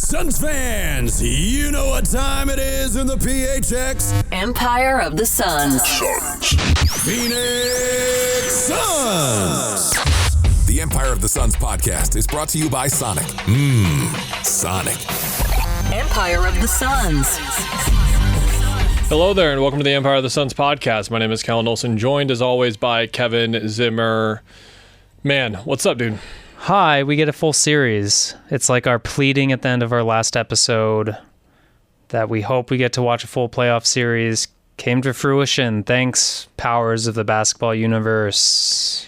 Suns fans, you know what time it is in the PHX. Empire of the Suns. Phoenix Suns. The Empire of the Suns podcast is brought to you by Sonic. Sonic. Empire of the Suns. Hello there, and welcome to the Empire of the Suns podcast. My name is Kellan Olson, joined as always by Kevin Zimmer. Man, what's up, dude? Hi, we get a full series. It's like our pleading at the end of our last episode that we hope we get to watch a full playoff series came to fruition. Thanks, powers of the basketball universe.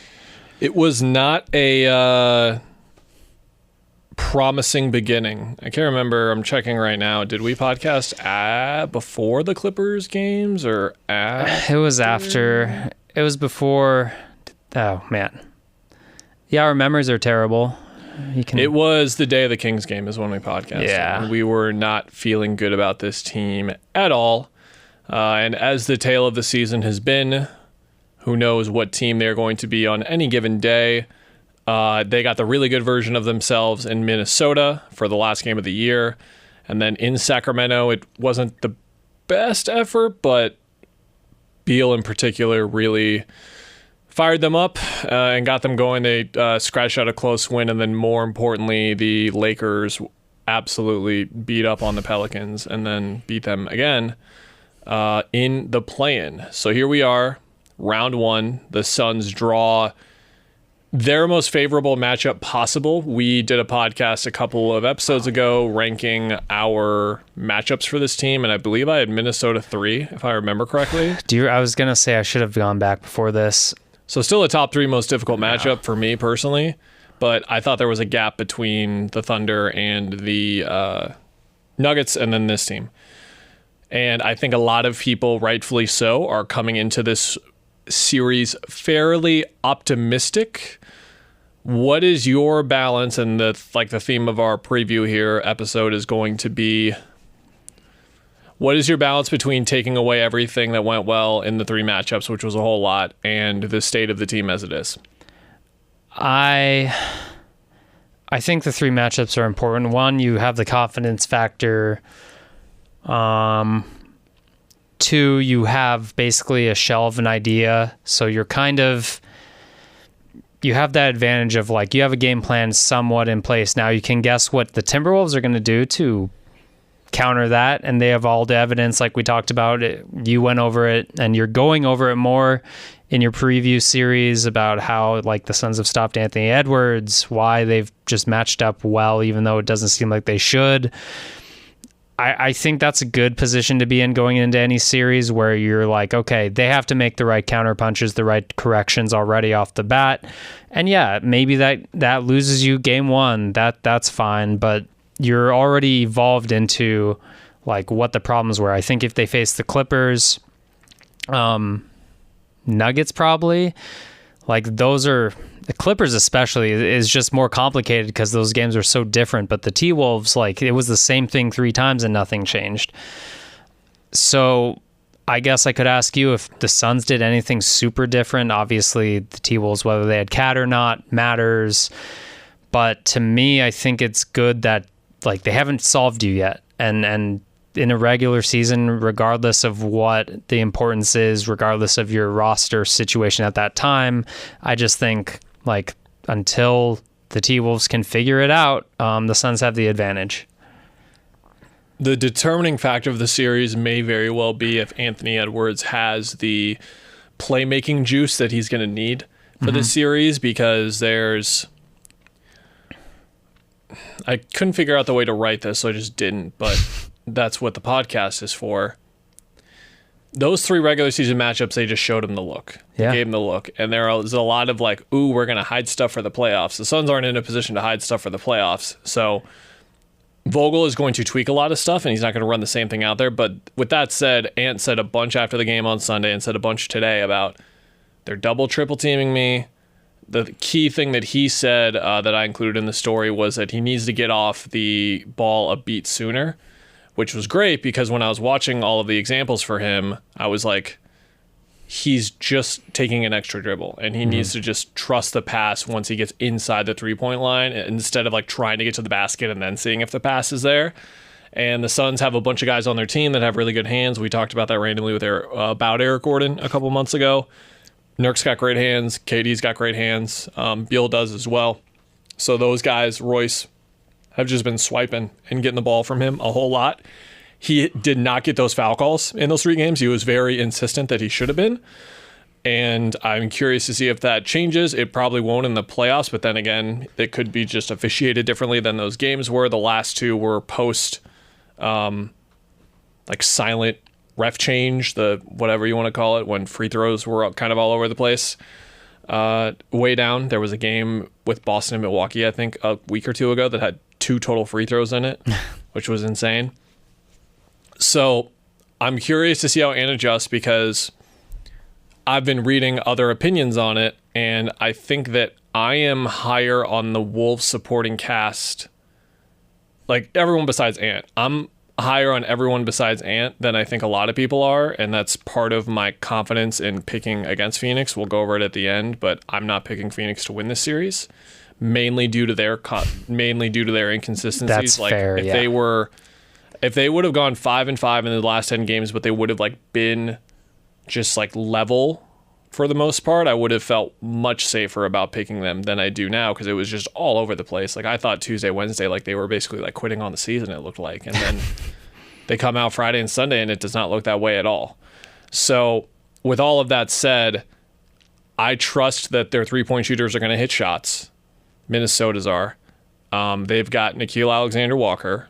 It was not a promising beginning. I can't remember. I'm checking right now. Did we podcast before the Clippers games or after? It was after. It was before. Oh, man. Yeah, our memories are terrible. It was the day of the Kings game is when we podcasted. Yeah. We were not feeling good about this team at all. And as the tale of the season has been, who knows what team they're going to be on any given day. They got the really good version of themselves in Minnesota for the last game of the year. And then in Sacramento, it wasn't the best effort, but Beal in particular really fired them up and got them going. They scratched out a close win, and then more importantly, the Lakers absolutely beat up on the Pelicans and then beat them again in the play-in. So here we are, round one. The Suns draw their most favorable matchup possible. We did a podcast a couple of episodes ago ranking our matchups for this team, and I believe I had Minnesota 3, if I remember correctly. I was going to say I should have gone back before this. So still a top 3 most difficult matchup for me personally, but I thought there was a gap between the Thunder and the Nuggets and then this team. And I think a lot of people, rightfully so, are coming into this series fairly optimistic. What is your balance? And the theme of our preview here episode is going to be, what is your balance between taking away everything that went well in the 3 matchups, which was a whole lot, and the state of the team as it is? I think the 3 matchups are important. One, you have the confidence factor. 2, you have basically a shell of an idea. So you have that advantage of you have a game plan somewhat in place. Now you can guess what the Timberwolves are going to do to counter that, and they have all the evidence like we talked about. You went over it, and you're going over it more in your preview series about how the Suns have stopped Anthony Edwards, why they've just matched up well even though it doesn't seem like they should. I think that's a good position to be in going into any series where you're okay, they have to make the right counter punches, the right corrections already off the bat. And yeah, maybe that loses you game 1. That's fine, but you're already evolved into what the problems were. I think if they face the Clippers, Nuggets probably, those are, the Clippers especially is just more complicated because those games are so different. But the T-Wolves, it was the same thing 3 times and nothing changed. So I guess I could ask you if the Suns did anything super different. Obviously the T-Wolves, whether they had Cat or not, matters. But to me, I think it's good that they haven't solved you yet. And in a regular season, regardless of what the importance is, regardless of your roster situation at that time, I just think until the T-Wolves can figure it out, the Suns have the advantage. The determining factor of the series may very well be if Anthony Edwards has the playmaking juice that he's going to need for this series, because I couldn't figure out the way to write this, so I just didn't, but that's what the podcast is for. Those 3 regular season matchups, they just showed him the look. Yeah. They gave him the look. And there's a lot of ooh, we're going to hide stuff for the playoffs. The Suns aren't in a position to hide stuff for the playoffs. So Vogel is going to tweak a lot of stuff, and he's not going to run the same thing out there. But with that said, Ant said a bunch after the game on Sunday and said a bunch today about they're double, triple teaming me. The key thing that he said that I included in the story was that he needs to get off the ball a beat sooner, which was great because when I was watching all of the examples for him, I was he's just taking an extra dribble, and he needs to just trust the pass once he gets inside the 3-point line instead of like trying to get to the basket and then seeing if the pass is there. And the Suns have a bunch of guys on their team that have really good hands. We talked about that randomly with about Eric Gordon a couple months ago. Nurk's got great hands. KD's got great hands. Beal does as well. So those guys, Royce, have just been swiping and getting the ball from him a whole lot. He did not get those foul calls in those 3 games. He was very insistent that he should have been. And I'm curious to see if that changes. It probably won't in the playoffs, but then again, it could be just officiated differently than those games were. The last 2 were post, like silent ref change, the whatever you want to call it, when free throws were kind of all over the place. Way down, there was a game with Boston and Milwaukee, I think, a week or 2 ago that had 2 total free throws in it, which was insane. So I'm curious to see how Ant adjusts, because I've been reading other opinions on it, and I think that I am higher on the Wolves supporting cast, like everyone besides Ant. I'm higher on everyone besides Ant than I think a lot of people are, and that's part of my confidence in picking against Phoenix. We'll go over it at the end, but I'm not picking Phoenix to win this series, mainly due to their inconsistencies. That's like fair, if they would have gone 5-5 in the last 10 games, but they would have like been just like level for the most part, I would have felt much safer about picking them than I do now, because it was just all over the place. Like I thought Tuesday, Wednesday, like they were basically like quitting on the season, it looked like. And then they come out Friday and Sunday and it does not look that way at all. So with all of that said, I trust that their 3-point shooters are going to hit shots. Minnesota's are. They've got Nickeil Alexander-Walker,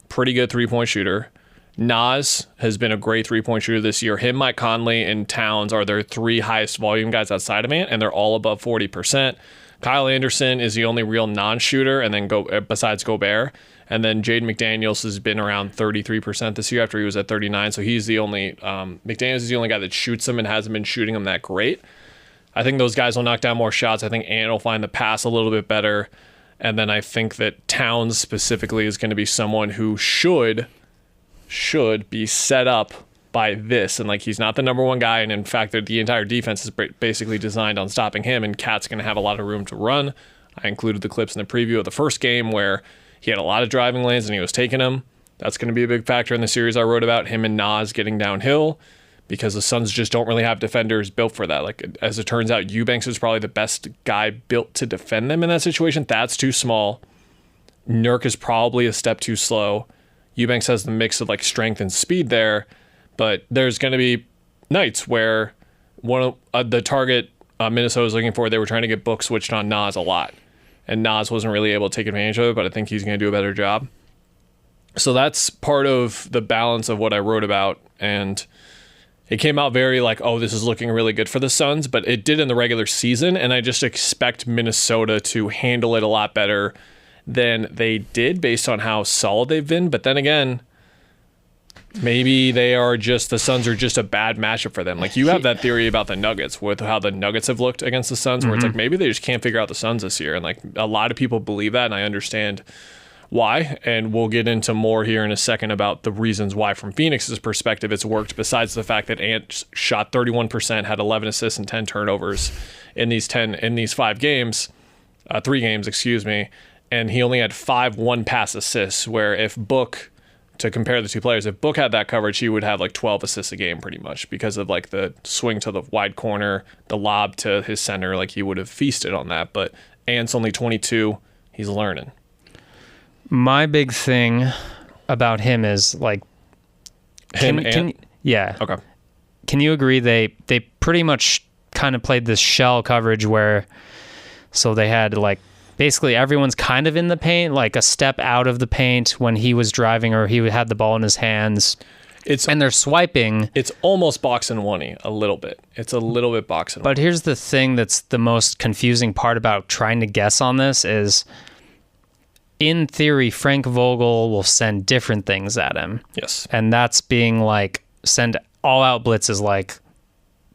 pretty good 3-point shooter. Nas has been a great 3-point shooter this year. Him, Mike Conley, and Towns are their 3 highest volume guys outside of Ant, and they're all above 40%. Kyle Anderson is the only real non-shooter, and then besides Gobert. And then Jaden McDaniels has been around 33% this year after he was at 39. So he's the only McDaniels is the only guy that shoots them and hasn't been shooting them that great. I think those guys will knock down more shots. I think Ant will find the pass a little bit better. And then I think that Towns specifically is going to be someone who should be set up by this, and like he's not the number 1 guy, and in fact the entire defense is basically designed on stopping him, and Cat's going to have a lot of room to run. I included the clips in the preview of the first game where he had a lot of driving lanes and he was taking them. That's going to be a big factor in the series I wrote about, him and Nas getting downhill, because the Suns just don't really have defenders built for that. Like, as it turns out, Eubanks is probably the best guy built to defend them in that situation. That's too small. Nurk is probably a step too slow. Eubanks has the mix of like strength and speed there, but there's going to be nights where one of the target Minnesota was looking for, they were trying to get Book switched on Nas a lot, and Nas wasn't really able to take advantage of it, but I think he's going to do a better job. So that's part of the balance of what I wrote about, and it came out very like, oh, this is looking really good for the Suns, but it did in the regular season, and I just expect Minnesota to handle it a lot better than they did based on how solid they've been. But then again, maybe the Suns are just a bad matchup for them. Like, you have that theory about the Nuggets with how the Nuggets have looked against the Suns, where it's like maybe they just can't figure out the Suns this year. And like a lot of people believe that, and I understand why. And we'll get into more here in a second about the reasons why from Phoenix's perspective it's worked, besides the fact that Ant shot 31%, had 11 assists and 10 turnovers in these 3 games, and he only had 5 one-pass assists, where if Book, to compare the 2 players, if Book had that coverage, he would have like 12 assists a game pretty much, because of like the swing to the wide corner, the lob to his center, like he would have feasted on that. But Ant's only 22. He's learning. My big thing about him is like... Yeah. Okay. Can you agree they pretty much kind of played this shell coverage where... So they had like... Basically, everyone's kind of in the paint, like a step out of the paint when he was driving or he had the ball in his hands. And they're swiping. It's almost box and one-y a little bit. It's a little bit box and one. But here's the thing that's the most confusing part about trying to guess on this is, in theory, Frank Vogel will send different things at him. Yes. And that's being like, send all-out blitzes, like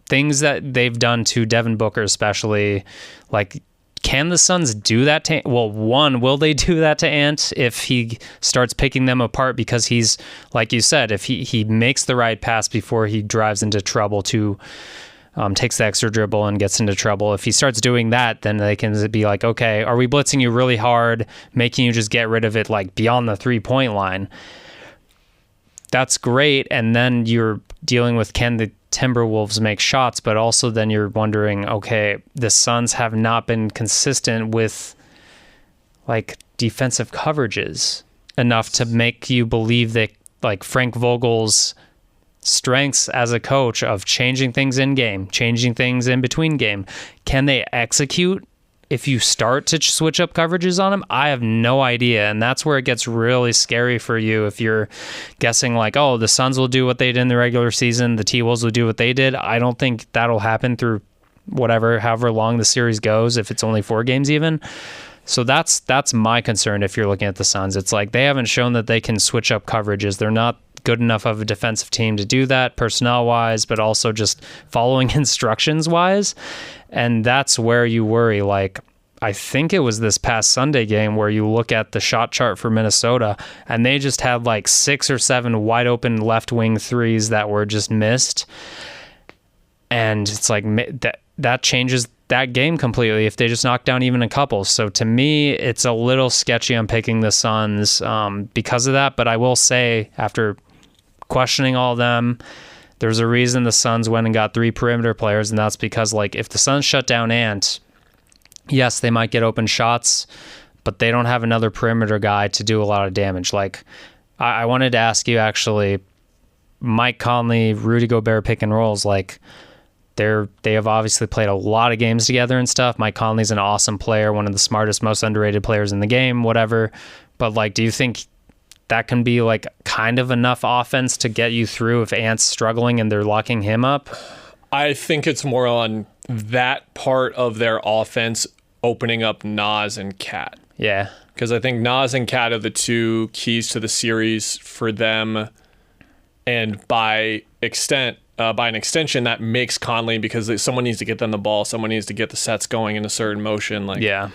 things that they've done to Devin Booker especially, like... Can the Suns do that to... Well, one, will they do that to Ant if he starts picking them apart? Because he's, like you said, if he makes the right pass before he drives into trouble to takes the extra dribble and gets into trouble. If he starts doing that, then they can be like, okay, are we blitzing you really hard, making you just get rid of it like beyond the 3-point line? That's great. And then you're dealing with, can the Timberwolves make shots? But also then you're wondering, okay, the Suns have not been consistent with like defensive coverages enough to make you believe that like Frank Vogel's strengths as a coach of changing things in game, changing things in between game, can they execute if you start to switch up coverages on them? I have no idea. And that's where it gets really scary for you if you're guessing like, oh, the Suns will do what they did in the regular season, the T-Wolves will do what they did. I don't think that'll happen through however long the series goes, if it's only 4 games even. So that's my concern if you're looking at the Suns. It's like they haven't shown that they can switch up coverages. They're not good enough of a defensive team to do that personnel-wise, but also just following instructions-wise. And that's where you worry. Like, I think it was this past Sunday game where you look at the shot chart for Minnesota, and they just had like 6 or 7 wide-open left-wing threes that were just missed. And it's like that changes that game completely if they just knock down even a couple. So to me, it's a little sketchy on picking the Suns because of that. But I will say, after questioning all of them, there's a reason the Suns went and got 3 perimeter players, and that's because like if the Suns shut down Ant, yes, they might get open shots, but they don't have another perimeter guy to do a lot of damage. Like I wanted to ask you actually, Mike Conley, Rudy Gobert pick and rolls, like they have obviously played a lot of games together and stuff. Mike Conley's an awesome player, one of the smartest, most underrated players in the game, whatever. But like, do you think that can be like kind of enough offense to get you through if Ant's struggling and they're locking him up? I think it's more on that part of their offense opening up Nas and Cat. Yeah. Because I think Nas and Cat are the 2 keys to the series for them. And by an extension, that makes Conley, because someone needs to get them the ball, someone needs to get the sets going in a certain motion. Like, yeah.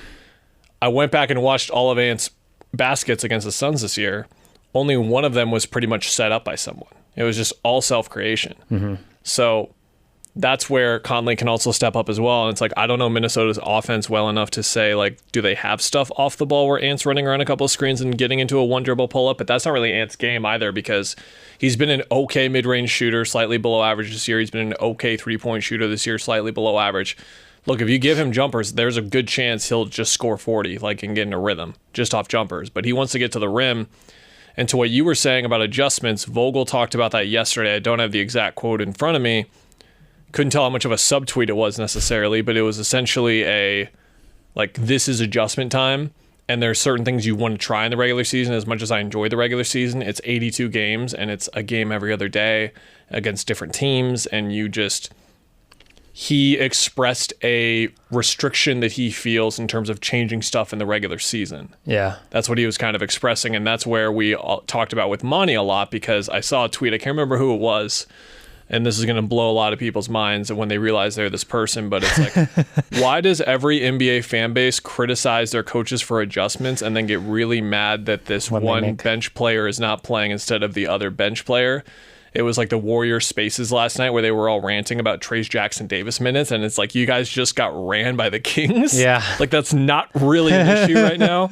I went back and watched all of Ant's baskets against the Suns this year. Only one of them was pretty much set up by someone. It was just all self-creation. Mm-hmm. So that's where Conley can also step up as well. And it's like, I don't know Minnesota's offense well enough to say, like, do they have stuff off the ball where Ant's running around a couple of screens and getting into a 1-dribble pull-up? But that's not really Ant's game either, because he's been an okay mid-range shooter, slightly below average this year. He's been an okay 3-point shooter this year, slightly below average. Look, if you give him jumpers, there's a good chance he'll just score 40, like, and get in a rhythm just off jumpers. But he wants to get to the rim. And to what you were saying about adjustments, Vogel talked about that yesterday. I don't have the exact quote in front of me. Couldn't tell how much of a subtweet it was necessarily, but it was essentially a, like, this is adjustment time, and there are certain things you want to try in the regular season. As much as I enjoy the regular season, it's 82 games, and it's a game every other day against different teams, and he expressed a restriction that he feels in terms of changing stuff in the regular season. Yeah. That's what he was kind of expressing, and that's where we talked about with Monty a lot, because I saw a tweet, I can't remember who it was, and this is going to blow a lot of people's minds when they realize they're this person, but it's like, why does every NBA fan base criticize their coaches for adjustments and then get really mad that this one bench player is not playing instead of the other bench player? It was like the Warriors Spaces last night where they were all ranting about Trayce Jackson-Davis minutes, and it's like, you guys just got ran by the Kings. Yeah. Like, that's not really an issue right now.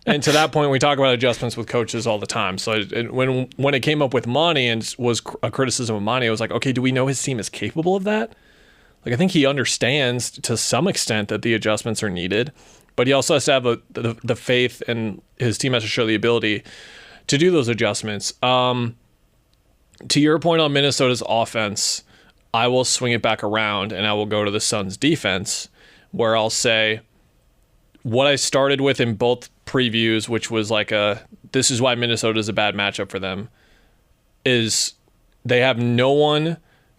And to that point, we talk about adjustments with coaches all the time. So when it came up with Monty and was a criticism of Monty, I was like, okay, do we know his team is capable of that? Like, I think he understands to some extent that the adjustments are needed, but he also has to have the faith, and his team has to show the ability to do those adjustments. To your point on Minnesota's offense, I will swing it back around and I will go to the Suns' defense, where I'll say what I started with in both previews, which was like this is why Minnesota is a bad matchup for them, is they have no one.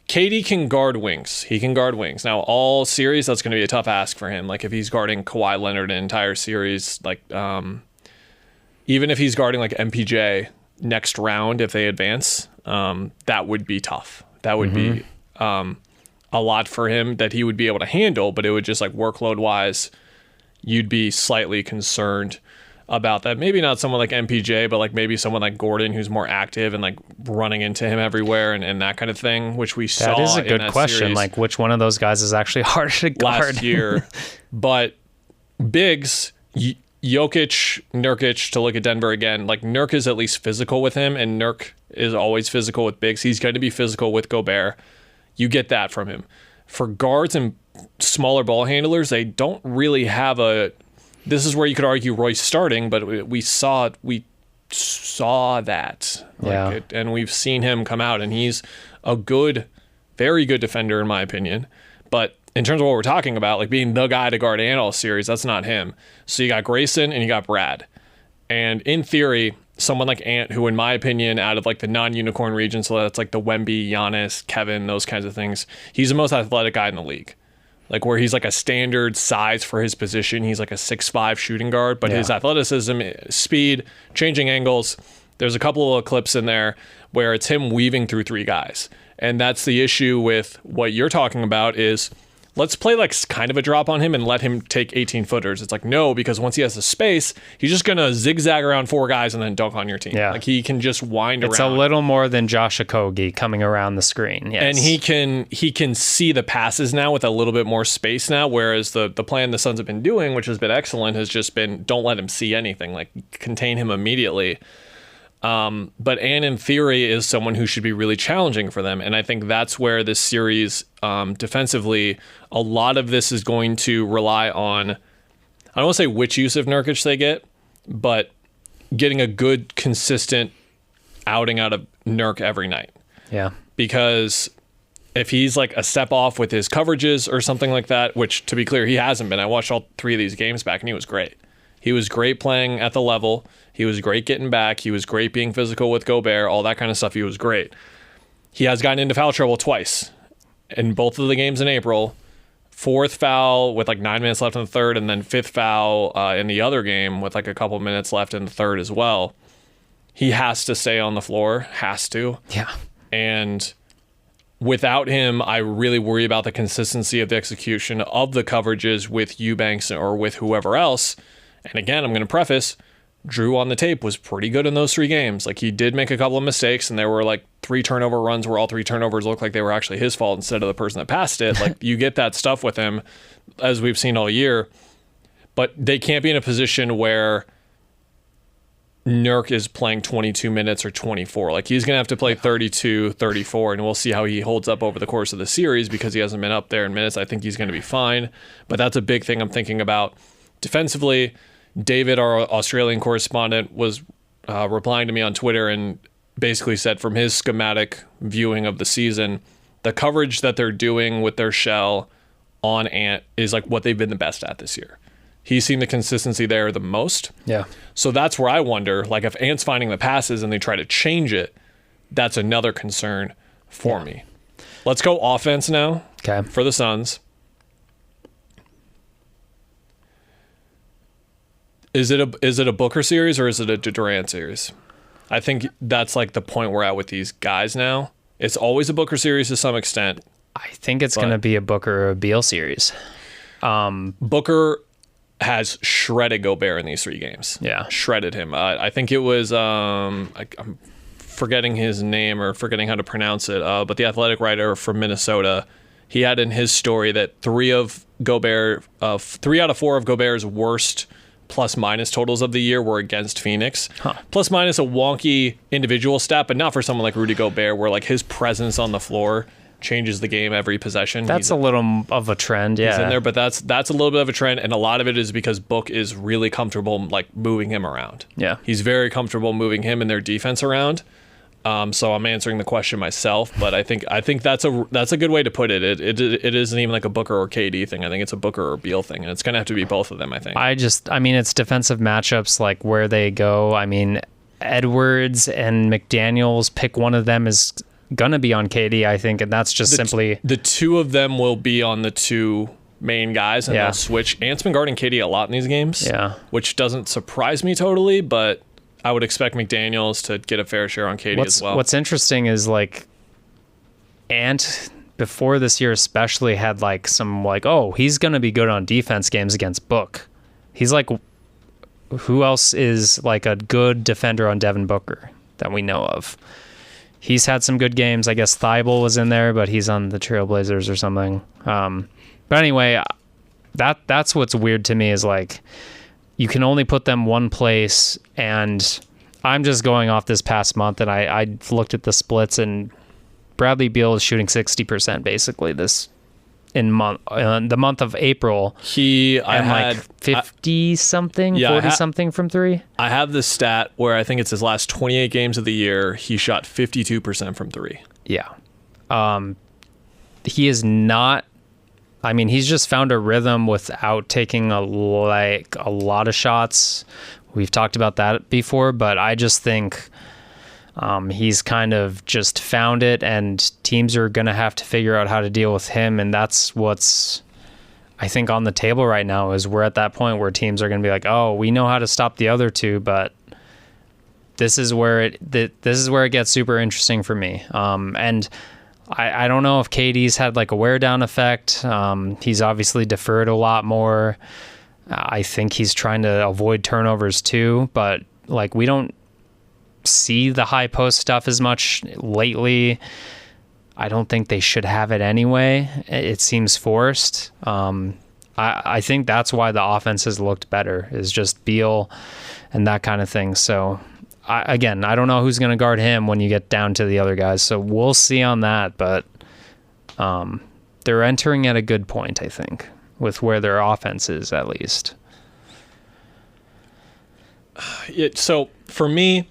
KD can guard wings. He can guard wings. Now, all series, that's going to be a tough ask for him. Like, if he's guarding Kawhi Leonard an entire series, like even if he's guarding like MPJ next round, if they advance, that would be tough. That would be a lot for him that he would be able to handle, but it would just, like, workload wise, you'd be slightly concerned. about that. Maybe not someone like MPJ, but like maybe someone like Gordon who's more active and like running into him everywhere and that kind of thing, which we saw. That is a good question. Series like which one of those guys is actually harder to guard last year. But bigs, Jokic, Nurkic, to look at Denver again, like Nurk is at least physical with him, and Nurk is always physical with bigs. He's going to be physical with Gobert. You get that from him. For guards and smaller ball handlers, they don't really have a... This is where you could argue Royce starting, but we saw that. Yeah. And we've seen him come out, and he's a good, very good defender in my opinion. But in terms of what we're talking about, like being the guy to guard Ant all series, that's not him. So you got Grayson and you got Brad. And in theory, someone like Ant, who in my opinion, out of like the non-unicorn region, so that's like the Wemby, Giannis, Kevin, those kinds of things, he's the most athletic guy in the league. Like where he's like a standard size for his position. He's like a 6'5" shooting guard, but his athleticism, speed, changing angles, there's a couple of clips in there where it's him weaving through three guys. And that's the issue with what you're talking about is let's play like kind of a drop on him and let him take 18-footers. It's like, no, because once he has the space, he's just going to zigzag around four guys and then dunk on your team. Yeah. Like he can just wind around. It's a little more than Josh Okogie coming around the screen. Yes. And he can see the passes now with a little bit more space now, whereas the plan the Suns have been doing, which has been excellent, has just been don't let him see anything, like contain him immediately. But Ant, in theory, is someone who should be really challenging for them. And I think that's where this series, defensively, a lot of this is going to rely on, I don't want to say which use of Nurkic they get, but getting a good, consistent outing out of Nurk every night. Yeah. Because if he's like a step off with his coverages or something like that, which to be clear, he hasn't been. I watched all three of these games back and he was great. He was great playing at the level. He was great getting back. He was great being physical with Gobert, all that kind of stuff. He was great. He has gotten into foul trouble twice in both of the games in April. Fourth foul with like 9 minutes left in the third, and then fifth foul in the other game with like a couple minutes left in the third as well. He has to stay on the floor, has to. Yeah. And without him, I really worry about the consistency of the execution of the coverages with Eubanks or with whoever else. And again, I'm going to preface, Drew on the tape was pretty good in those three games. Like he did make a couple of mistakes, and there were like 3 turnover runs where all 3 turnovers looked like they were actually his fault instead of the person that passed it. Like you get that stuff with him, as we've seen all year. But they can't be in a position where Nurk is playing 22 minutes or 24. Like he's going to have to play 32, 34, and we'll see how he holds up over the course of the series because he hasn't been up there in minutes. I think he's going to be fine. But that's a big thing I'm thinking about. Defensively, David, our Australian correspondent, was replying to me on Twitter and basically said from his schematic viewing of the season, the coverage that they're doing with their shell on Ant is like what they've been the best at this year. He's seen the consistency there the most. Yeah. So that's where I wonder, like if Ant's finding the passes and they try to change it, that's another concern for me. Let's go offense now. Okay. For the Suns. Is it a Booker series or is it a Durant series? I think that's like the point we're at with these guys now. It's always a Booker series to some extent. I think it's going to be a Booker or a Beal series. Booker has shredded Gobert in these 3 games. Yeah. Shredded him. I think it was, I'm forgetting his name or forgetting how to pronounce it, but the athletic writer from Minnesota, he had in his story that 3 out of 4 of Gobert's worst plus-minus totals of the year were against Phoenix. Plus-minus a wonky individual stat, but not for someone like Rudy Gobert, where like his presence on the floor changes the game every possession. That's a little of a trend, yeah. He's in there, but that's a little bit of a trend, and a lot of it is because Book is really comfortable like moving him around. Yeah. He's very comfortable moving him and their defense around. So I'm answering the question myself, but I think that's a good way to put it. It isn't even like a Booker or KD thing. I think it's a Booker or Beal thing, and it's gonna have to be both of them. I think. It's defensive matchups, like where they go. I mean, Edwards and McDaniels, pick one of them is gonna be on KD, I think, and that's just simply the 2 of them will be on the 2 main guys, and they'll switch. Ant's been guarding KD a lot in these games, which doesn't surprise me totally, but I would expect McDaniels to get a fair share on KD as well. What's interesting is like Ant before this year especially had like some like, oh, he's going to be good on defense games against Book. He's like who else is like a good defender on Devin Booker that we know of? He's had some good games. I guess Thibault was in there, but he's on the Trailblazers or something. But anyway, that's what's weird to me is like you can only put them one place, and I'm just going off this past month, and I looked at the splits, and Bradley Beal is shooting 60% basically this in the month of April. I had 50 something, 40 something from three. I have this stat where I think it's his last 28 games of the year. He shot 52% from three. Yeah. He is not. I mean, he's just found a rhythm without taking a lot of shots. We've talked about that before, but I just think he's kind of just found it, and teams are going to have to figure out how to deal with him. And that's what's, I think, on the table right now is we're at that point where teams are going to be like, oh, we know how to stop the other two, but this is where it gets super interesting for me. And I don't know if KD's had like a wear down effect. He's obviously deferred a lot more. I think he's trying to avoid turnovers too, but like we don't see the high post stuff as much lately. I don't think they should have it anyway. It seems forced. I think that's why the offense has looked better, is just Beal and that kind of thing. So I don't know who's going to guard him when you get down to the other guys. So we'll see on that, but they're entering at a good point, I think, with where their offense is at least. So for me,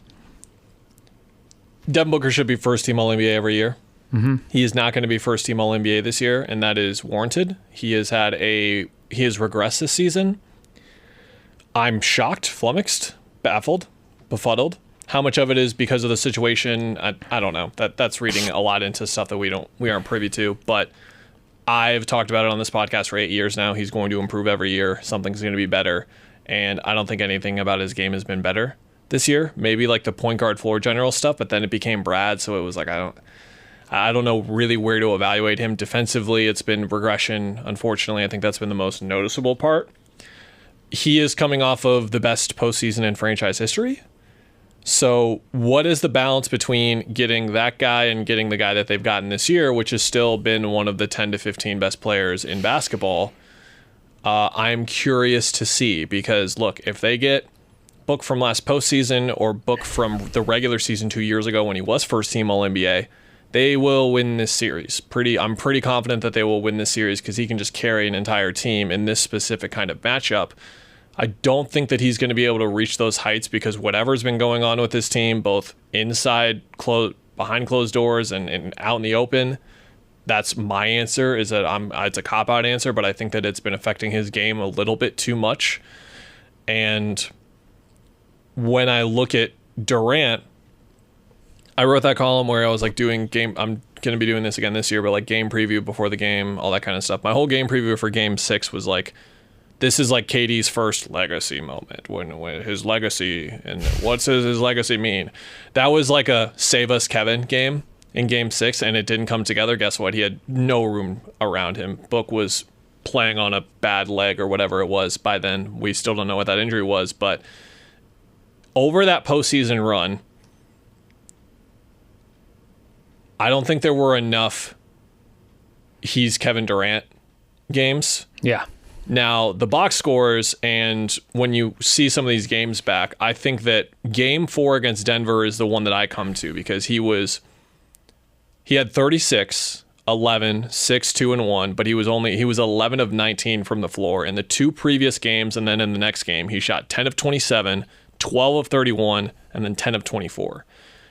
Devin Booker should be first team All-NBA every year. Mm-hmm. He is not going to be first team All-NBA this year, and that is warranted. He has regressed this season. I'm shocked, flummoxed, baffled, befuddled. How much of it is because of the situation? I don't know. That's reading a lot into stuff that we aren't privy to. But I've talked about it on this podcast for 8 years now. He's going to improve every year. Something's going to be better, and I don't think anything about his game has been better this year. Maybe like the point guard floor general stuff, but then it became Brad, so it was like I don't know really where to evaluate him. Defensively, it's been regression. Unfortunately, I think that's been the most noticeable part. He is coming off of the best postseason in franchise history. So what is the balance between getting that guy and getting the guy that they've gotten this year, which has still been one of the 10 to 15 best players in basketball? I'm curious to see, because look, if they get Book from last postseason or Book from the regular season 2 years ago when he was first team All-NBA, they will win this series. I'm pretty confident that they will win this series because he can just carry an entire team in this specific kind of matchup. I don't think that he's going to be able to reach those heights because whatever's been going on with this team, both inside, behind closed doors and out in the open, that's my answer. It's a cop-out answer, but I think that it's been affecting his game a little bit too much. And when I look at Durant, I wrote that column where I was like I'm going to be doing this again this year, but like game preview before the game, all that kind of stuff. My whole game preview for game 6 was like, this is like KD's first legacy moment, when his legacy, and what's his legacy mean? That was like a save us Kevin game in game 6, and it didn't come together. Guess what? He had no room around him. Book was playing on a bad leg or whatever it was by then. We still don't know what that injury was, but over that postseason run, I don't think there were enough he's Kevin Durant games. Yeah. Now, the box scores, and when you see some of these games back, I think that game 4 against Denver is the one that I come to, because he had 36, 11, 6, 2, and 1, but he was 11 of 19 from the floor. In the 2 previous games, and then in the next game, he shot 10 of 27, 12 of 31, and then 10 of 24.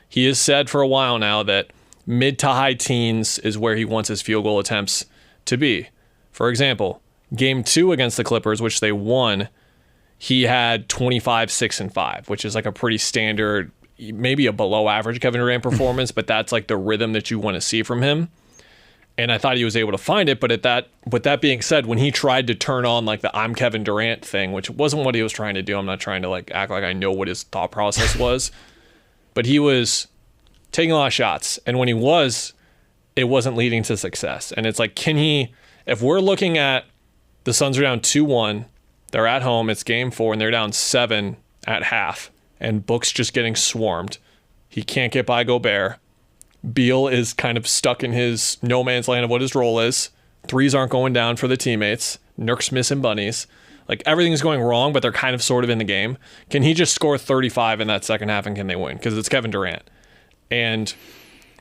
He has said for a while now that mid to high teens is where he wants his field goal attempts to be. For example, game 2 against the Clippers, which they won, he had 25, 6, and 5, which is like a pretty standard, maybe a below average Kevin Durant performance, but that's like the rhythm that you want to see from him. And I thought he was able to find it, but with that being said, when he tried to turn on like the I'm Kevin Durant thing, which wasn't what he was trying to do, I'm not trying to like act like I know what his thought process was, but he was taking a lot of shots, and when it wasn't leading to success. And it's like, if we're looking at the Suns are down 2-1, They're at home. It's game 4, and they're down 7 at half. And Book's just getting swarmed. He can't get by Gobert. Beal is kind of stuck in his no man's land of what his role is. Threes aren't going down for the teammates. Nurk's missing bunnies. Like, everything's going wrong, but they're kind of sort of in the game. Can he just score 35 in that second half, and can they win? Because it's Kevin Durant. And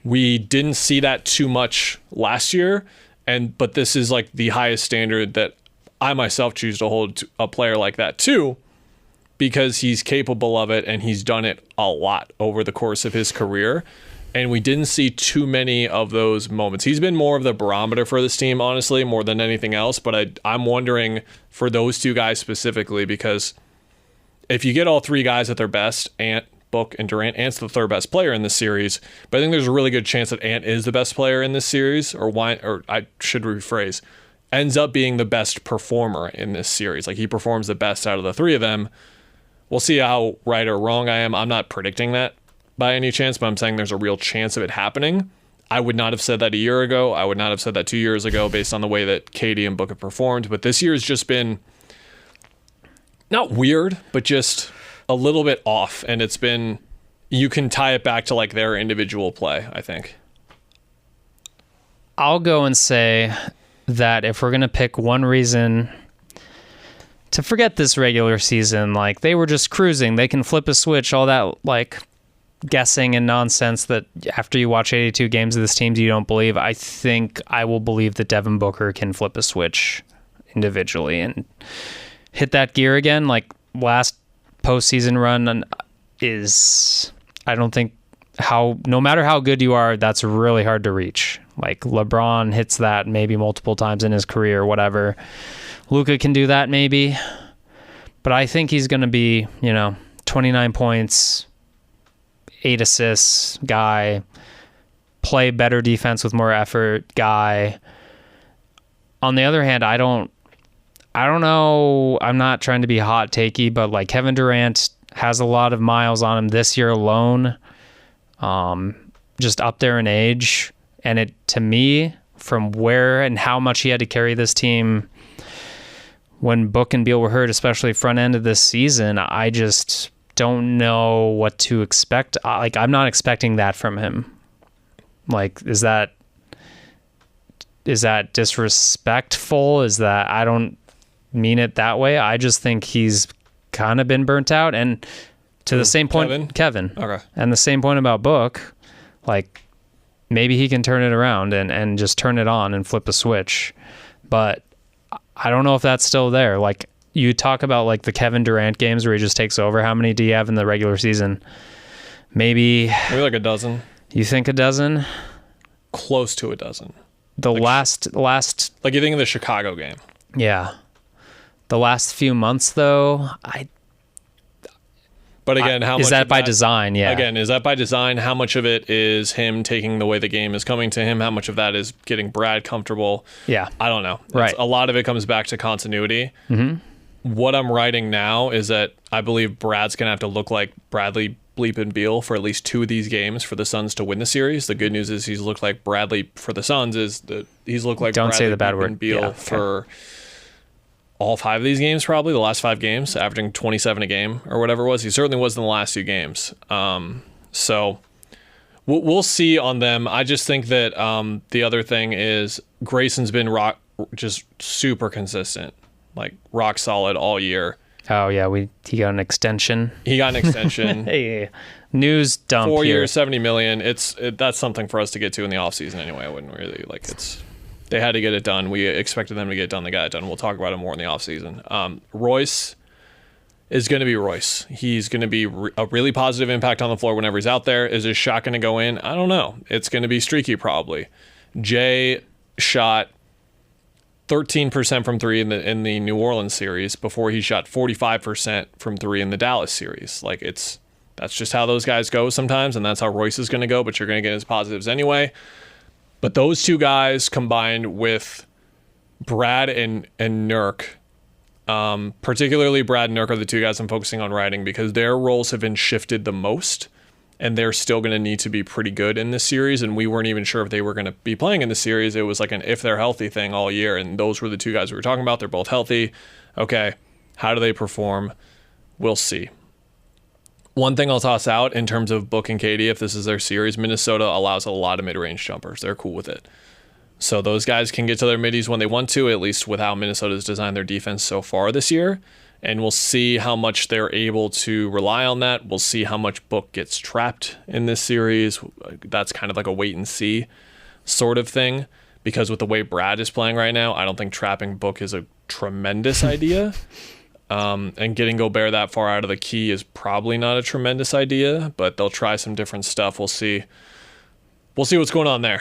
we didn't see that too much last year, but this is like the highest standard that I myself choose to hold to a player like that too, because he's capable of it and he's done it a lot over the course of his career. And we didn't see too many of those moments. He's been more of the barometer for this team, honestly, more than anything else. But I'm wondering for those two guys specifically, because if you get all three guys at their best, Ant, Book, and Durant, Ant's the third best player in this series. But I think there's a really good chance that Ant is the best player in this series, or I should rephrase, ends up being the best performer in this series. Like, he performs the best out of the three of them. We'll see how right or wrong I am. I'm not predicting that by any chance, but I'm saying there's a real chance of it happening. I would not have said that a year ago. I would not have said that 2 years ago based on the way that Katie and Book have performed. But this year has just been not weird, but just a little bit off. And it's been, you can tie it back to like their individual play, I think. I'll go and say that if we're going to pick one reason to forget this regular season, like, they were just cruising, they can flip a switch, all that like guessing and nonsense that after you watch 82 games of this team you don't believe. I think I will believe that Devin Booker can flip a switch individually and hit that gear again. Like, last postseason run is, I don't think, no matter how good you are, that's really hard to reach. Like, LeBron hits that maybe multiple times in his career, whatever. Luka can do that maybe, but I think he's going to be, 29 points, 8 assists guy, play better defense with more effort guy. On the other hand, I don't know. I'm not trying to be hot takey, but like, Kevin Durant has a lot of miles on him this year alone. Just up there in age. And it, to me, from where and how much he had to carry this team when Book and Beal were hurt, especially front end of this season, I just don't know what to expect. Like, I'm not expecting that from him. Like, is that disrespectful? Is that, I don't mean it that way. I just think he's kind of been burnt out. And to the same point, Kevin. Okay. And the same point about Book, like, maybe he can turn it around and just turn it on and flip a switch. But I don't know if that's still there. Like, you talk about like the Kevin Durant games where he just takes over. How many do you have in the regular season? Maybe like a dozen. You think a dozen? Close to a dozen. The like, last like, you think of the Chicago game. Yeah. The last few months though, But again, how much is that by design? Yeah. Again, is that by design? How much of it is him taking the way the game is coming to him? How much of that is getting Brad comfortable? Yeah. I don't know. Right. A lot of it comes back to continuity. Mm-hmm. What I'm writing now is that I believe Brad's going to have to look like Bradley Bleepin' Beal for at least 2 of these games for the Suns to win the series. The good news is he's looked like Bradley for the Suns is that he's looked like Don't Bradley say the bad word. Beal for all 5 of these games, probably the last 5 games, averaging 27 a game or whatever it was. He certainly was in the last 2 games. So we'll see on them. I just think that the other thing is Grayson's been just super consistent, like rock solid all year. Oh yeah, he got an extension. Hey, news dump. 4 here. years, $70 million. That's something for us to get to in the offseason anyway. I wouldn't really like They had to get it done. We expected them to get it done. They got it done. We'll talk about it more in the offseason. Royce is going to be Royce. He's going to be a really positive impact on the floor whenever he's out there. Is his shot going to go in? I don't know. It's going to be streaky probably. Jay shot 13% from 3 in the New Orleans series before he shot 45% from 3 in the Dallas series. Like, that's just how those guys go sometimes, and that's how Royce is going to go, but you're going to get his positives anyway. But those 2 guys combined with Brad and Nurk, particularly Brad and Nurk are the 2 guys I'm focusing on writing because their roles have been shifted the most, and they're still going to need to be pretty good in this series, and we weren't even sure if they were going to be playing in the series. It was like an if they're healthy thing all year, and those were the 2 guys we were talking about. They're both healthy. Okay, How do they perform? We'll see. One thing I'll toss out in terms of Book and Katie, if this is their series, Minnesota allows a lot of mid-range jumpers. They're cool with it. So those guys can get to their middies when they want to, at least with how Minnesota's designed their defense so far this year. And we'll see how much they're able to rely on that. We'll see how much Book gets trapped in this series. That's kind of like a wait and see sort of thing. Because with the way Brad is playing right now, I don't think trapping Book is a tremendous idea. And getting Gobert that far out of the key is probably not a tremendous idea, but they'll try some different stuff. We'll see. We'll see what's going on there.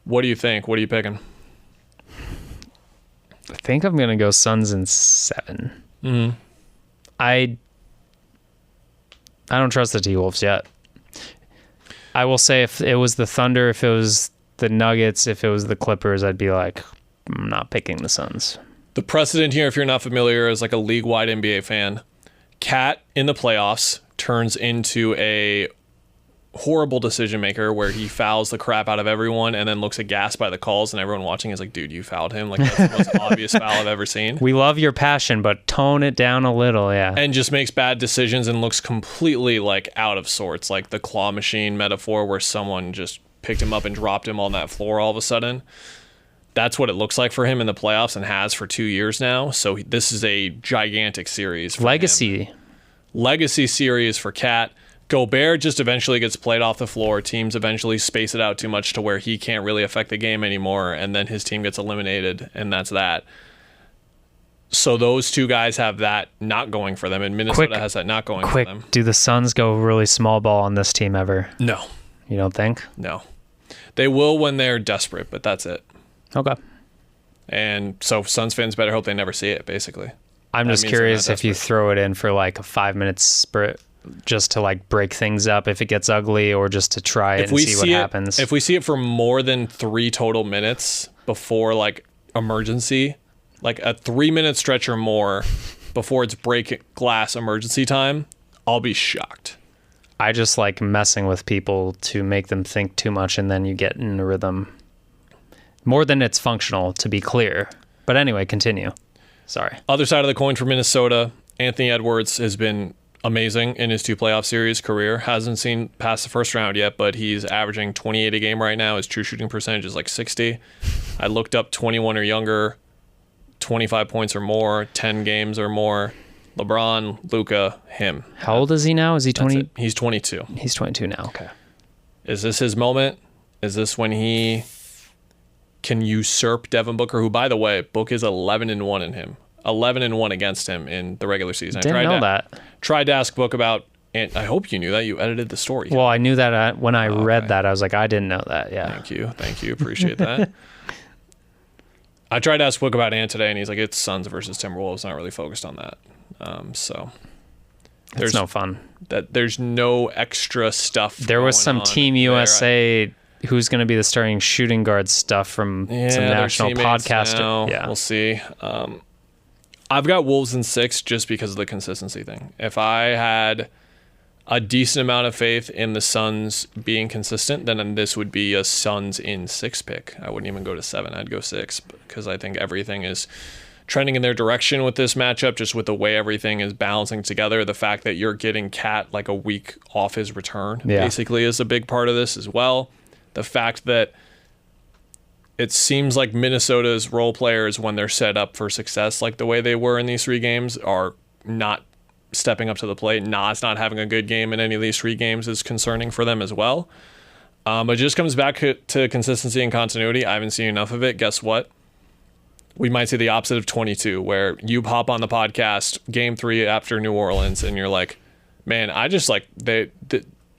What do you think? What are you picking? I think I'm going to go Suns in 7. Mm-hmm. I don't trust the T-Wolves yet. I will say if it was the Thunder, if it was the Nuggets, if it was the Clippers, I'd be like, I'm not picking the Suns. The precedent here, if you're not familiar, is like a league-wide NBA fan. Cat in the playoffs turns into a horrible decision maker where he fouls the crap out of everyone and then looks aghast by the calls, and everyone watching is like, dude, you fouled him. Like, that's the most obvious foul I've ever seen. We love your passion, but tone it down a little, yeah. And just makes bad decisions and looks completely like out of sorts, like the claw machine metaphor where someone just picked him up and dropped him on that floor all of a sudden. That's what it looks like for him in the playoffs and has for 2 years now. So this is a gigantic series for Legacy. him. Legacy series for Cat. Gobert just eventually gets played off the floor. Teams eventually space it out too much to where he can't really affect the game anymore, and then his team gets eliminated, and that's that. So those two guys have that not going for them, and Minnesota has that not going for them. Do the Suns go really small ball on this team ever? No. You don't think? No. They will when they're desperate, but that's it. Okay. And so Suns fans better hope they never see it, basically. I'm just curious if you throw it in for like a 5-minute sprint just to like break things up if it gets ugly, or just to try it and see what happens. If we see it for more than 3 total minutes before like emergency, like a 3-minute stretch or more before it's break glass emergency time, I'll be shocked. I just like messing with people to make them think too much, and then you get in a rhythm. More than it's functional, to be clear. But anyway, continue. Sorry. Other side of the coin for Minnesota, Anthony Edwards has been amazing in his 2 playoff series career. Hasn't seen past the first round yet, but he's averaging 28 a game right now. His true shooting percentage is like 60. I looked up 21 or younger, 25 points or more, 10 games or more. LeBron, Luka, him. How old is he now? Is he 20? He's 22. He's 22 now. Okay. Is this his moment? Is this when he can usurp Devin Booker, who, by the way, Book is 11-1 in him. 11-1 against him in the regular season. Didn't know that. Tried to ask Book about, and I hope you knew that. You edited the story. Well, I knew that when I read that. I was like, I didn't know that. Yeah. Thank you. Appreciate that. I tried to ask Book about Ant today, and he's like, it's Suns versus Timberwolves. Not really focused on that. So there's no fun. There's no extra stuff. There was some Team USA who's going to be the starting shooting guard stuff from some national podcaster. Yeah, we'll see. I've got Wolves in 6 just because of the consistency thing. If I had a decent amount of faith in the Suns being consistent, then this would be a Suns in 6 pick. I wouldn't even go to 7. I'd go 6 because I think everything is trending in their direction with this matchup, just with the way everything is balancing together. The fact that you're getting Cat like a week off his return basically is a big part of this as well. The fact that it seems like Minnesota's role players, when they're set up for success like the way they were in these 3 games, are not stepping up to the plate. Nas not having a good game in any of these 3 games is concerning for them as well. But it just comes back to consistency and continuity. I haven't seen enough of it. Guess what? We might see the opposite of 22, where you hop on the podcast game 3 after New Orleans and you're like, man, I just like,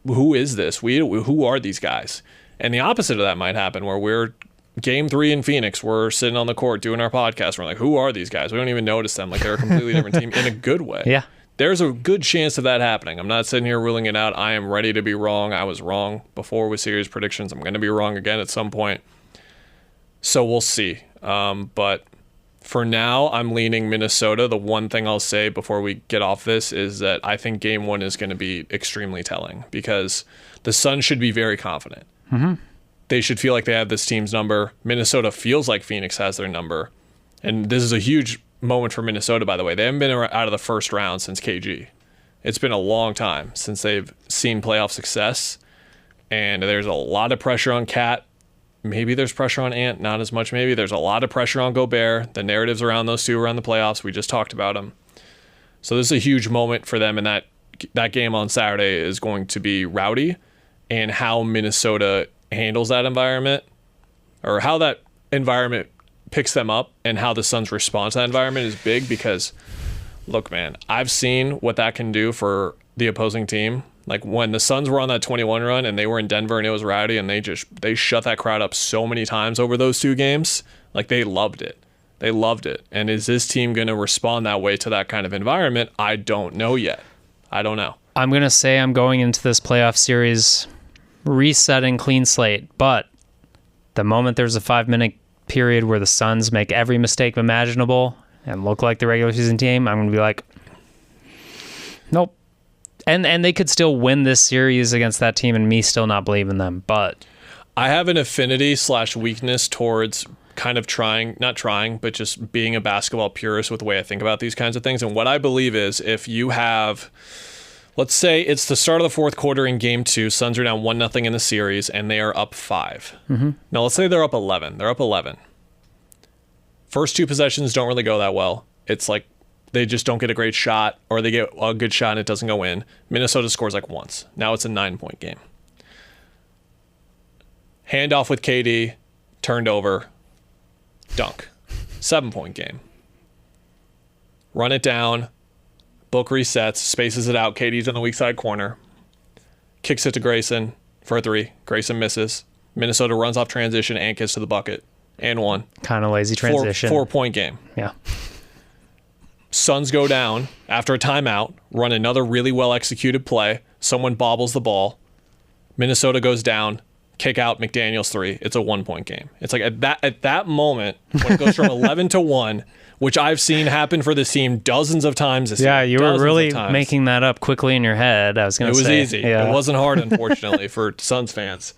who is this? Who are these guys? And the opposite of that might happen, where we're game 3 in Phoenix, we're sitting on the court doing our podcast. We're like, who are these guys? We don't even notice them. Like, they're a completely different team in a good way. Yeah. There's a good chance of that happening. I'm not sitting here ruling it out. I am ready to be wrong. I was wrong before with series predictions. I'm going to be wrong again at some point. So we'll see. But for now, I'm leaning Minnesota. The one thing I'll say before we get off this is that I think game 1 is going to be extremely telling, because the Suns should be very confident. Mm-hmm. They should feel like they have this team's number. Minnesota feels like Phoenix has their number. And this is a huge moment for Minnesota, by the way. They haven't been out of the first round since KG. It's been a long time since they've seen playoff success, and there's a lot of pressure on Cat. Maybe there's pressure on Ant, not as much maybe. There's a lot of pressure on Gobert. The narratives around those two around the playoffs, we just talked about them. So this is a huge moment for them, and that game on Saturday is going to be rowdy, and how Minnesota handles that environment, or how that environment picks them up, and how the Suns respond to that environment is big, because look, man, I've seen what that can do for the opposing team. Like when the Suns were on that 21 run and they were in Denver and it was rowdy, and they shut that crowd up so many times over those 2 games. Like they loved it. They loved it. And is this team going to respond that way to that kind of environment? I don't know yet. I don't know. I'm going to say I'm going into this playoff series resetting clean slate, but the moment there's a 5-minute period where the Suns make every mistake imaginable and look like the regular season team, I'm going to be like, nope. And they could still win this series against that team and me still not believe in them. But I have an affinity/weakness towards kind of not trying, but just being a basketball purist with the way I think about these kinds of things. And what I believe is, if you have, let's say it's the start of the 4th quarter in game 2, Suns are down 1-0 in the series, and they are up 5. Mm-hmm. Now let's say they're up 11. They're up 11. First 2 possessions don't really go that well. It's like they just don't get a great shot, or they get a good shot and it doesn't go in. Minnesota scores like once. Now it's a 9-point game. Handoff with KD, turned over, dunk. 7-point game. Run it down. Book resets, spaces it out. KD's in the weak side corner. Kicks it to Grayson for a 3. Grayson misses. Minnesota runs off transition and gets to the bucket. And 1. Kind of lazy transition. 4-point game. Yeah. Suns go down after a timeout, run another really well-executed play. Someone bobbles the ball. Minnesota goes down, kick out, McDaniels 3. It's a 1-point game. It's like at that moment, when it goes from 11 to 1, which I've seen happen for this team dozens of times this year. Yeah, you were really making that up quickly in your head. I was going to say. It was easy. Yeah. It wasn't hard, unfortunately, for Suns fans.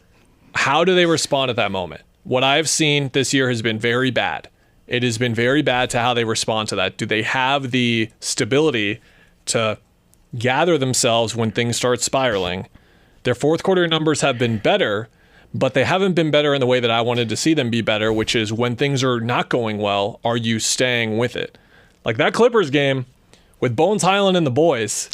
How do they respond at that moment? What I've seen this year has been very bad. It has been very bad to how they respond to that. Do they have the stability to gather themselves when things start spiraling? Their 4th quarter numbers have been better, but they haven't been better in the way that I wanted to see them be better, which is when things are not going well, are you staying with it? Like that Clippers game with Bones Highland and the boys,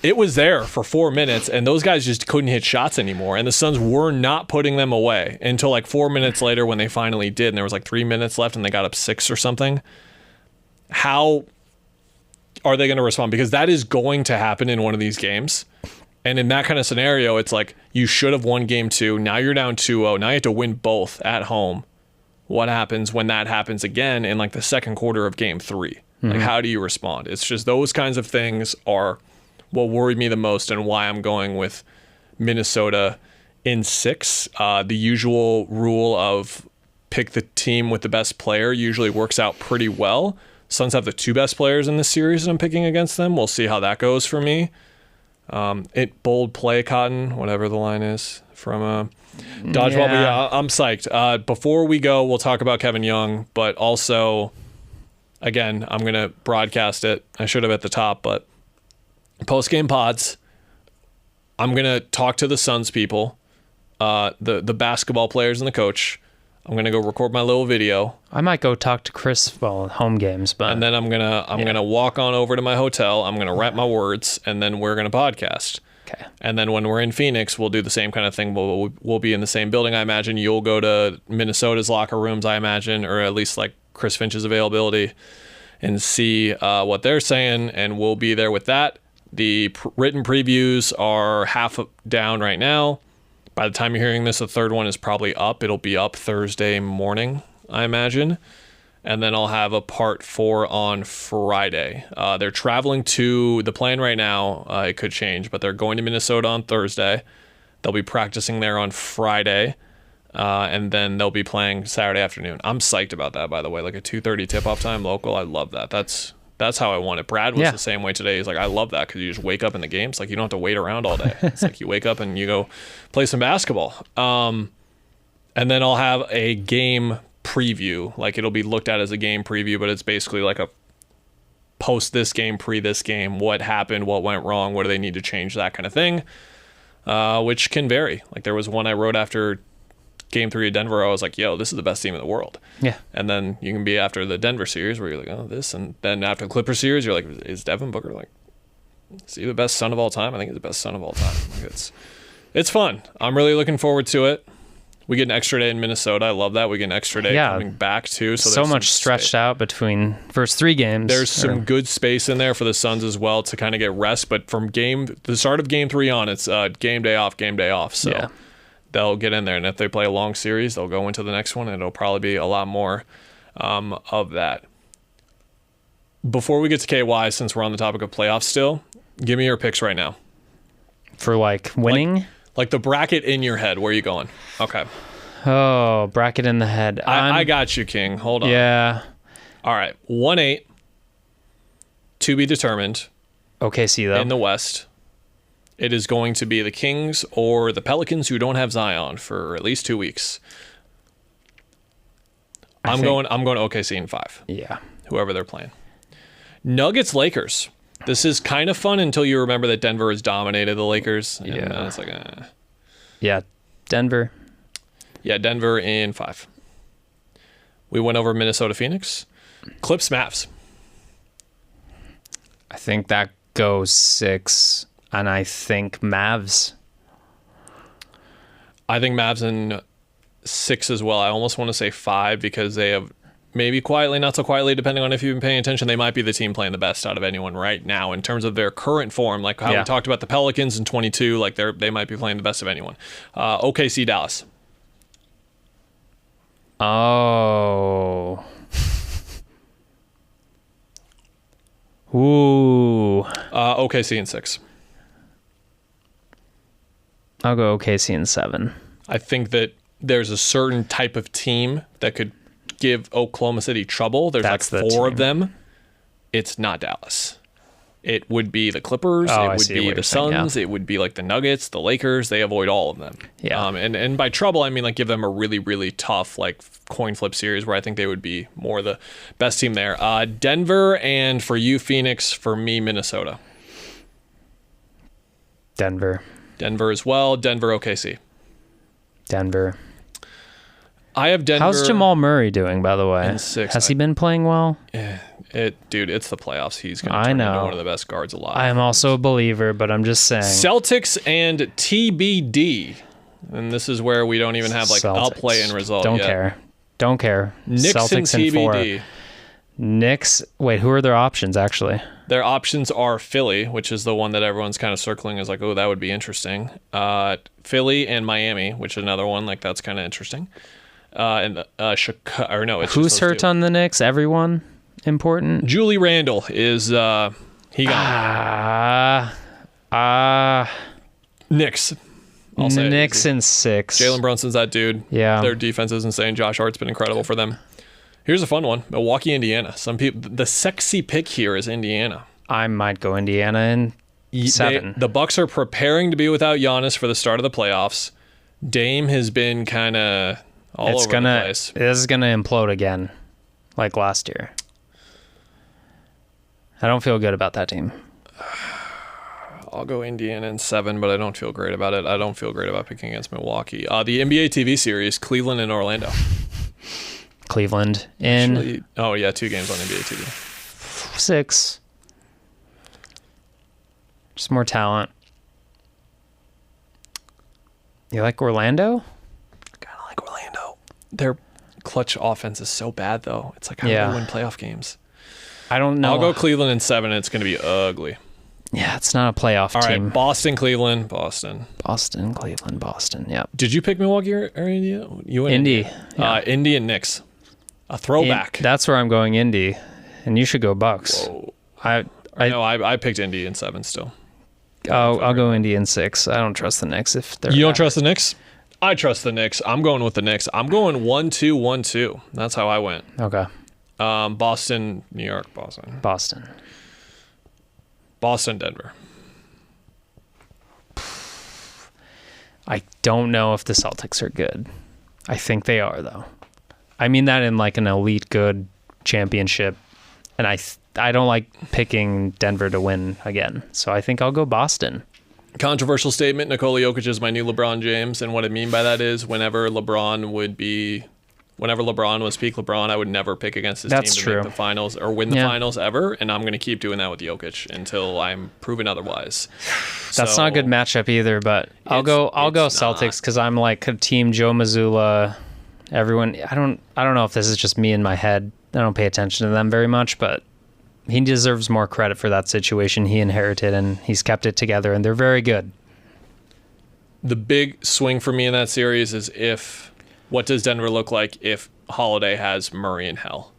it was there for 4 minutes, and those guys just couldn't hit shots anymore. And the Suns were not putting them away until like 4 minutes later when they finally did, and there was like 3 minutes left and they got up 6 or something. How are they going to respond? Because that is going to happen in one of these games. And in that kind of scenario, it's like you should have won game 2. Now you're down 2-0. Now you have to win both at home. What happens when that happens again in like the 2nd quarter of game 3? Mm-hmm. Like, how do you respond? It's just those kinds of things are what worried me the most, and why I'm going with Minnesota in 6. The usual rule of pick the team with the best player usually works out pretty well. Suns have the 2 best players in this series, and I'm picking against them. We'll see how that goes for me. Bold play, Cotton, whatever the line is from Dodgeball. Yeah. But yeah, I'm psyched. Before we go, we'll talk about Kevin Young, but also, again, I'm going to broadcast it. I should have at the top, but post-game pods, I'm going to talk to the Suns people, the basketball players and the coach. I'm going to go record my little video. I might go talk to Chris, home games, but and then I'm going to walk on over to my hotel. I'm going to write my words, and then we're going to podcast. Okay. And then when we're in Phoenix, we'll do the same kind of thing. We'll be in the same building, I imagine. You'll go to Minnesota's locker rooms, I imagine, or at least like Chris Finch's availability, and see what they're saying, and we'll be there with that. The written previews are half down right now. By the time you're hearing this, the 3rd one is probably up. It'll be up Thursday morning, I imagine. And then I'll have a part 4 on Friday. They're traveling to the plan right now. It could change, but they're going to Minnesota on Thursday. They'll be practicing there on Friday. And then they'll be playing Saturday afternoon. I'm psyched about that, by the way. Like a 2:30 tip-off time local. I love that. That's how I want it. Brad was the same way today. He's like, I love that because you just wake up in the games. Like, you don't have to wait around all day. It's like you wake up and you go play some basketball. And then I'll have a game preview. Like, it'll be looked at as a game preview, but it's basically like a post this game, pre this game, what happened, what went wrong, what do they need to change, that kind of thing, which can vary. Like there was one I wrote after Game 3 of Denver, I was like, yo, this is the best team in the world. Yeah. And then you can be after the Denver series where you're like, oh, this. And then after the Clipper series, you're like, is Devin Booker like, is he the best son of all time? I think he's the best son of all time. Like it's fun. I'm really looking forward to it. We get an extra day in Minnesota. I love that. We get an extra day coming back too. So much stretched out between first 3 games. There's some good space in there for the Suns as well to kind of get rest. But from the start of Game 3 on, it's game day off. So they'll get in there. And if they play a long series, they'll go into the next one. And it'll probably be a lot more of that. Before we get to KY, since we're on the topic of playoffs still, give me your picks right now. For like winning? Like the bracket in your head. Where are you going? Okay. Oh, bracket in the head. I got you, King. Hold on. Yeah. All right. 1-8. To be determined. OKC, though. In the West. It is going to be the Kings or the Pelicans who don't have Zion for at least 2 weeks. I'm going OKC in 5. Yeah. Whoever they're playing. Nuggets, Lakers. This is kind of fun until you remember that Denver has dominated the Lakers. And it's like, Yeah, Denver. Yeah, Denver in 5. We went over Minnesota, Phoenix. Clips, Mavs. I think that goes 6, and I think Mavs. I think Mavs in 6 as well. I almost want to say 5 because they have maybe quietly, not so quietly, depending on if you've been paying attention, they might be the team playing the best out of anyone right now in terms of their current form. Like how we talked about the Pelicans in 22, like they might be playing the best of anyone. OKC, Dallas. Oh. Ooh. OKC in 6. I'll go OKC in 7. I think that there's a certain type of team that could give Oklahoma City trouble. There's like 4 of them. It's not Dallas. It would be the Clippers. It would be the Suns. It would be like the Nuggets, the Lakers. They avoid all of them. Yeah. And by trouble, I mean like give them a really, really tough like coin flip series where I think they would be more the best team there. Denver, and for you, Phoenix. For me, Minnesota. Denver. Denver as well. Denver, OKC. Denver. I have Denver. How's Jamal Murray doing, by the way? In 6. Has he been playing well? Dude, it's the playoffs. He's going to turn into one of the best guards alive. I am also a believer, but I'm just saying. Celtics and TBD. And this is where we don't even have like a play-in result Don't yet. care. Don't care. Knicks Celtics and in TBD. 4. Knicks. Wait, who are their options, actually? Their options are Philly, which is the one that everyone's kind of circling as like, oh, that would be interesting. Philly and Miami, which is another one. Like, that's kind of interesting. And Chicago, or no, it's who's hurt on the Knicks? Everyone important? Julie Randle is he got Knicks. I'll say Knicks in 6. Jalen Brunson's that dude. Yeah, their defense is insane. Josh Hart's been incredible for them. Here's a fun one: Milwaukee, Indiana. Some people, the sexy pick here is Indiana. I might go Indiana in 7. The Bucks are preparing to be without Giannis for the start of the playoffs. Dame has been kind of all over the place. This is gonna implode again, like last year. I don't feel good about that team. I'll go Indiana in 7, but I don't feel great about it. I don't feel great about picking against Milwaukee. The NBA TV series, Cleveland and Orlando. Cleveland in... Actually, 2 games on NBA TV. 6. Just more talent. You like Orlando? Kind of like Orlando. Their clutch offense is so bad, though. It's like how do they win playoff games? I don't know. I'll go Cleveland in 7, and it's going to be ugly. Yeah, it's not a playoff team. All right, Boston, Cleveland, Boston. Boston, Cleveland, Boston, yep. Did you pick Milwaukee or Indy? You went Indy. Yeah. Indy and Knicks. A throwback. That's where I'm going Indy, and you should go Bucks. Whoa. I picked Indy in 7 still. I'll go Indy in 6. I don't trust the Knicks if they're... You don't trust the Knicks? I trust the Knicks. I'm going with the Knicks. I'm going 1-2, 1-2. That's how I went. Okay. Boston, New York, Boston. Boston, Denver. I don't know if the Celtics are good. I think they are, though. I mean that in like an elite good championship, and I don't like picking Denver to win again. So I think I'll go Boston. Controversial statement, Nikola Jokic is my new LeBron James, and what I mean by that is whenever LeBron was peak LeBron, I would never pick against his team to make the finals or win the finals ever, and I'm going to keep doing that with Jokic until I'm proven otherwise. That's not a good matchup either, but I'll go Celtics because I'm like Team Joe Mazzulla. Everyone, I don't know if this is just me in my head. I don't pay attention to them very much, but he deserves more credit for that situation he inherited, and he's kept it together, and they're very good. The big swing for me in that series is what does Denver look like if Holiday has Murray in hell?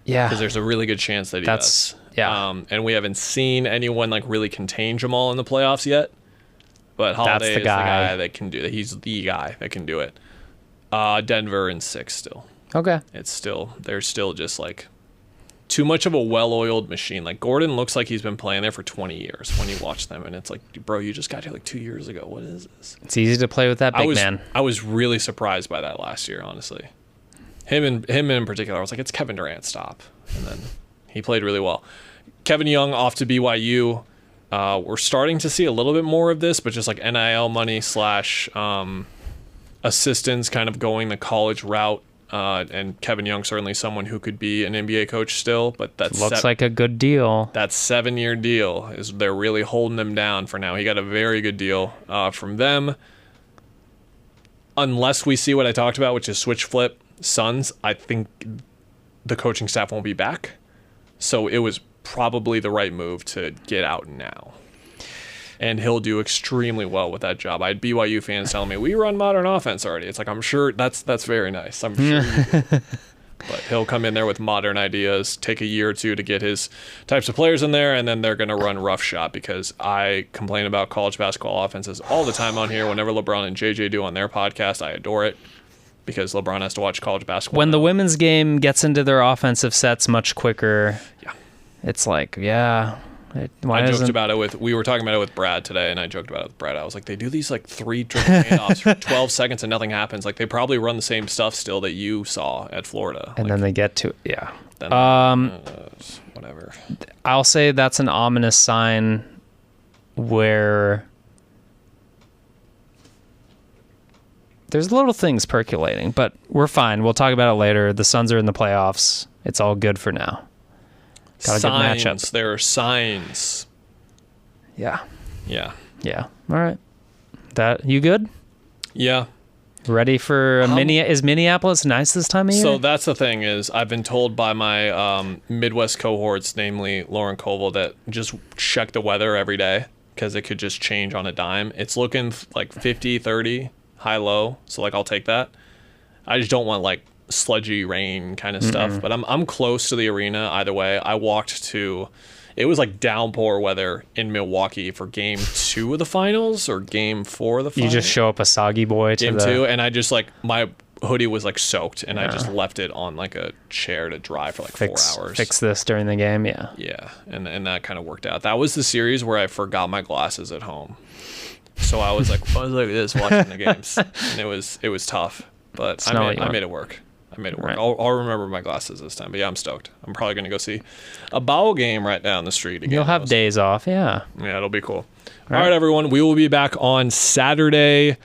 Yeah. Because there's a really good chance that he does. Yeah. And we haven't seen anyone like really contain Jamal in the playoffs yet, but Holiday is the guy that can do that. He's the guy that can do it. Denver in 6 still. Okay. There's still just like too much of a well-oiled machine. Like Gordon looks like he's been playing there for 20 years when you watch them, and it's like, bro, you just got here like 2 years ago. What is this? It's easy to play with that big man. I was really surprised by that last year, honestly. Him in particular, I was like, it's Kevin Durant, stop. And then he played really well. Kevin Young off to BYU. We're starting to see a little bit more of this, but just like NIL money / assistants kind of going the college route. And Kevin Young certainly someone who could be an NBA coach still, but that looks like a good deal. That 7-year deal is they're really holding him down for now. He got a very good deal from them. Unless we see what I talked about, which is switch flip Suns, I think the coaching staff won't be back. So it was probably the right move to get out now. And he'll do extremely well with that job. I had BYU fans telling me, we run modern offense already. It's like, I'm sure that's very nice. I'm sure you do. But he'll come in there with modern ideas, take a year or two to get his types of players in there, and then they're going to run roughshod because I complain about college basketball offenses all the time on here. Whenever LeBron and JJ do on their podcast, I adore it because LeBron has to watch college basketball. When the women's game gets into their offensive sets much quicker, it's like, I joked about it we were talking about it with Brad today, and I joked about it with Brad. I was like, they do these like 3 dribble handoffs for 12 seconds and nothing happens. Like they probably run the same stuff still that you saw at Florida. And then they get to whatever. I'll say that's an ominous sign where there's little things percolating, but we're fine. We'll talk about it later. The Suns are in the playoffs. It's all good for now. Got a good matchup. There are signs. Yeah. Yeah. Yeah. All right. That you good? Yeah. Ready for is Minneapolis nice this time of year? So that's the thing is I've been told by my Midwest cohorts, namely Lauren Koval, that just check the weather every day because it could just change on a dime. It's looking like 50, 30, high, low. So like I'll take that. I just don't want like sludgy rain kind of stuff, but I'm close to the arena either way. I walked to, it was like downpour weather in Milwaukee for game 2 of the finals or game 4 of the finals. You just show up a soggy boy to game 2, and I just like my hoodie was like soaked, and I just left it on like a chair to dry for like 4 hours. Fix this during the game, yeah, and that kind of worked out. That was the series where I forgot my glasses at home, so I was like this watching the games, and it was tough, but I made it work. Right. I'll remember my glasses this time. But yeah, I'm stoked. I'm probably going to go see a ball game right down the street again. You'll have days off, yeah. Yeah, it'll be cool. All right, everyone. We will be back on Saturday,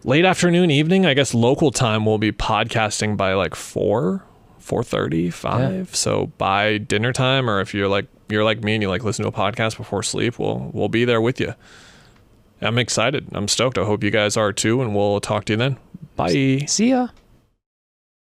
late afternoon, evening. I guess local time we'll be podcasting by like 4:30, 5. Yeah. So by dinner time, or if you're like me and you like listen to a podcast before sleep, we'll be there with you. I'm excited. I'm stoked. I hope you guys are too, and we'll talk to you then. Bye. See ya.